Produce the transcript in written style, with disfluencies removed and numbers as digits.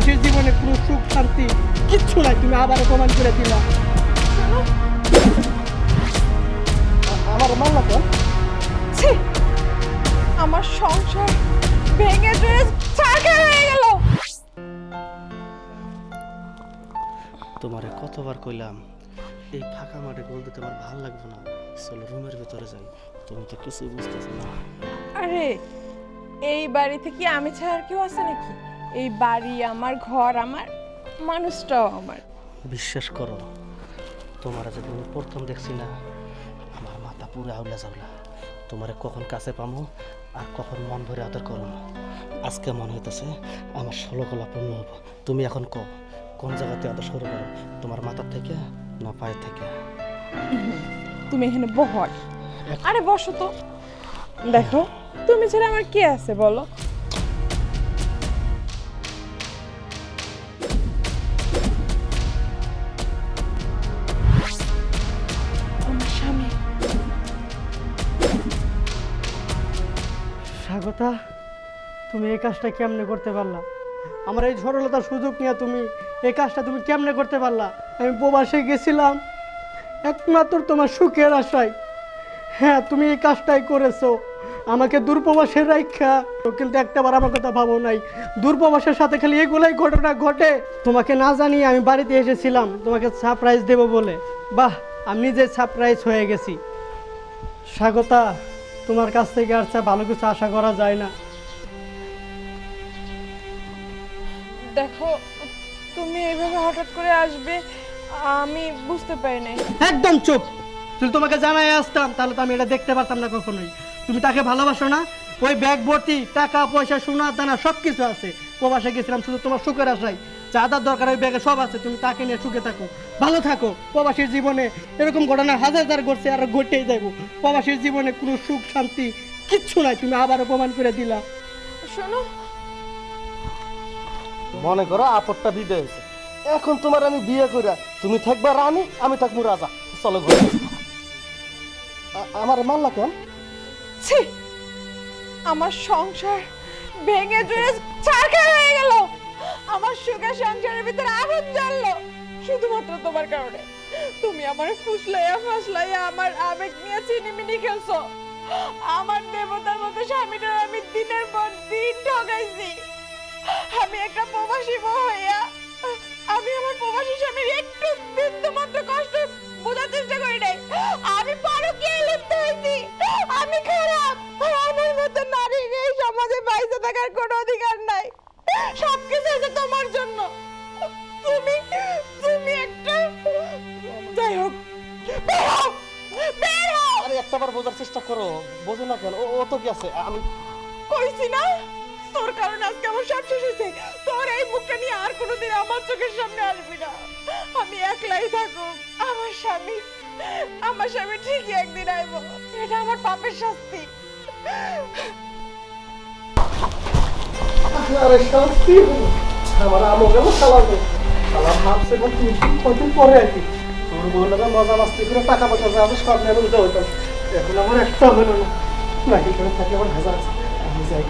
প্রবাসীর জীবনে কোনো সুখ শান্তি কিচ্ছু নাই, তুমি আবার প্রমাণ করে দিলা। আমার মাল্লা কেন? ছি, আমার সংসার ভেঙে চুরে ছারখার হয়ে গেল। তোমারে কতবার কইলাম এই ফাঁকা মাঠে গোল দিতে আমার ভালো লাগবে না, চলো রুমের ভিতরে যাই। তুমি তো কিছুই বুঝতেছো না। আরে এই বাড়িতে কি আমি ছাড়া আর কেউ আছে নাকি? এই বাড়ি আমার, ঘর আমার, মানুষটাও আমার। বিশ্বাস করো, তোমার যদি আমি প্রথম দেখছি না, আমার মাথা পুরো আউলা যাওলা। তোমারে কখন কাছে পামো আর কখন মন ভরে আদর করো। আজকে মনে হইতেছে আমার 16 গলা পূর্ণ হবো। তুমি এখন কোন জায়গাতে আদর শুরু করো, তোমার মাথার থেকে না পায়ের থেকে? তুমি এখানে বহর। আরে বসো তো, দেখো তুমি ছাড়া আমার কে আছে বলো? আমার স্বামী। স্বাগতা, তুমি এই কাজটা কেমনে করতে পারলা? আমার এই ঝড়লতার সুযোগ নিয়ে তুমি এই কাজটা তুমি কেমনে করতে পারলা? আমি প্রবাসে গেছিলাম একমাত্র তোমার সুখের আশায়। হ্যাঁ, তুমি এই কাজটাই করেছো, আমাকে দূরপ্রবাসের রাইখা। কিন্তু একটাবার আমার কথা ভাবো নাই, দূরপ্রবাসের সাথে খালি এগুলাই ঘটনা ঘটে। তোমাকে না জানিয়ে আমি বাড়িতে এসেছিলাম তোমাকে সারপ্রাইজ দেবো বলে। বাহ, আমি নিজে সারপ্রাইজ হয়ে গেছি। স্বাগতা, তোমার কাছ থেকে আর চা ভালো কিছু আশা করা যায় না। দেখো তুমি এইভাবে হঠাৎ করে আসবে আমি বুঝতে পারি নাই। একদম চুপ। যদি তোমাকে জানাই আসতাম তাহলে তো আমি এটা দেখতে পারতাম না কখনোই। তুমি তাকে ভালোবাসো না? ওই ব্যাগ ভর্তি টাকা পয়সা সোনা দানা সব কিছু আছে। প্রবাসে গেছিলাম শুধু তোমার সুখের আশায়। চাঁদার দরকার ওই ব্যাগে সব আছে, তুমি তাকে নিয়ে সুখে থাকো, ভালো থাকো। প্রবাসীর জীবনে এরকম ঘটনা হাজার ঘটছে আর ঘটেই যাবো। প্রবাসীর জীবনে কোনো সুখ শান্তি কিচ্ছু নাই, তুমি আবারও প্রমাণ করে দিলা। শোনো, মনে করো আপদটা বিদে হয়েছে, এখন তোমার আমি বিয়ে করে তুমি থাকবা রানী, আমি থাকবো রাজা। চলো ঘরে। আমার মাল্লা কেন? ছি, আমার সংসার ভেঙে চুরে ছারখার হয়ে গেল। আমার সুখের সংসারের ভিতরে আগুন জ্বললো শুধুমাত্র তোমার কারণে। তুমি আমার ফাসলাইয়া আমার আবেগ নিয়ে চিনিমিনি খেলছো। আমার দেবতার মতো স্বামীটার আমি দিনের পর দিন ঠকাইছি। আমি একটা প্রবাসী বউ হইয়া আমি আমার প্রবাসী স্বামীর একটু বিন্দু মাত্র কষ্ট বোঝার চেষ্টা করি নাই। আমি পরকীয়ায় লিপ্ত হয়েছি। আমি খারাপ। আমার মতো নারীর এই সমাজে বাইসে থাকার কোনো অধিকার নাই। সবকিছু হয়েছে তোমার জন্য। তুমি তুমি একটা যাই হোক, বের হও, বের হও। আরে একটাবার বোঝার চেষ্টা করো, বোঝো না কেন? ও তো কি আছে, আমি কইছি না তোর কারণে আজকে আমার সব শেষ হয়েছে। তোর এই মুখটা নিয়ে আর কোনোদিন আমার চোখের সামনে আসবি না। আমি একলাই থাকো। আমার স্বামী ঠিকই একদিন আইবো। এটা আমার পাপের শাস্তি। আরে শান্তি হলো আমার আমো গেল চালাবে। সালাম ভাবছে তুমি কতদিন পরে আর কি তোর বউ লাগা মজা মাস্তি করে টাকা পয়সা যা আছে সব নেমে দিতে হইতাম। এখন আমার একটা হলো না, নাকি করে থাকলে আমার ভেজা আছে। আমি যাই